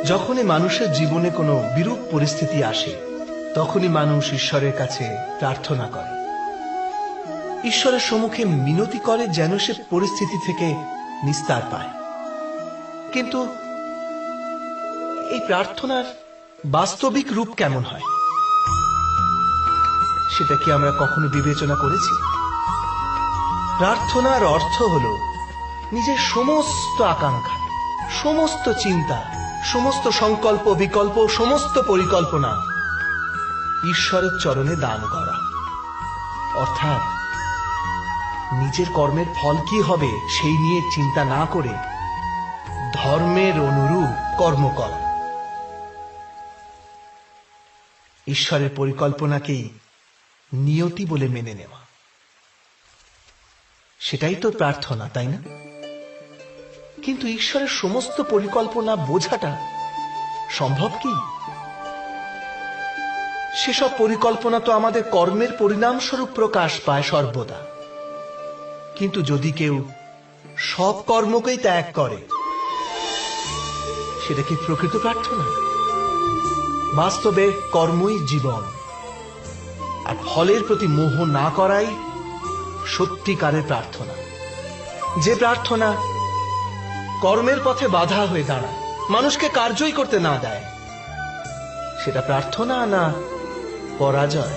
যখনই মানুষের জীবনে কোনো বিরূপ পরিস্থিতি আসে তখনই মানুষ ঈশ্বরের কাছে প্রার্থনা করে, ঈশ্বরের সম্মুখে মিনতি করে যেন সে পরিস্থিতি থেকে নিস্তার পায়। কিন্তু এই প্রার্থনার বাস্তবিক রূপ কেমন হয় সেটা কি আমরা কখনো বিবেচনা করেছি? প্রার্থনার অর্থ হল নিজের সমস্ত আকাঙ্ক্ষা, সমস্ত চিন্তা, সমস্ত সংকল্প বিকল্প, সমস্ত পরিকল্পনা ঈশ্বরের চরণে দান করা। অর্থাৎ নিজের কর্মের ফল কি হবে সেই নিয়ে চিন্তা না করে ধর্মের অনুরূপ কর্ম করা। ঈশ্বরের পরিকল্পনাকেই নিয়তি বলে মেনে নেওয়া, সেটাই তো প্রার্থনা, তাই না? কিন্তু ঈশ্বরের সমস্ত পরিকল্পনা বোঝাটা সম্ভব কি? সেসব পরিকল্পনা তো আমাদের কর্মের পরিণামস্বরূপ প্রকাশ পায় সর্বদা। কিন্তু যদি কেউ সব কর্মকেই ত্যাগ করে, সেটা কি প্রকৃত প্রার্থনা? বাস্তবে কর্মই জীবন, আর ফলের প্রতি মোহ না করাই সত্যিকারের প্রার্থনা। যে প্রার্থনা কর্মের পথে বাধা হয়ে দাঁড়ায়, মানুষকে কার্যই করতে না দেয়, সেটা প্রার্থনা না পরাজয়?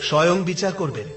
স্বয়ং বিচার করবেন।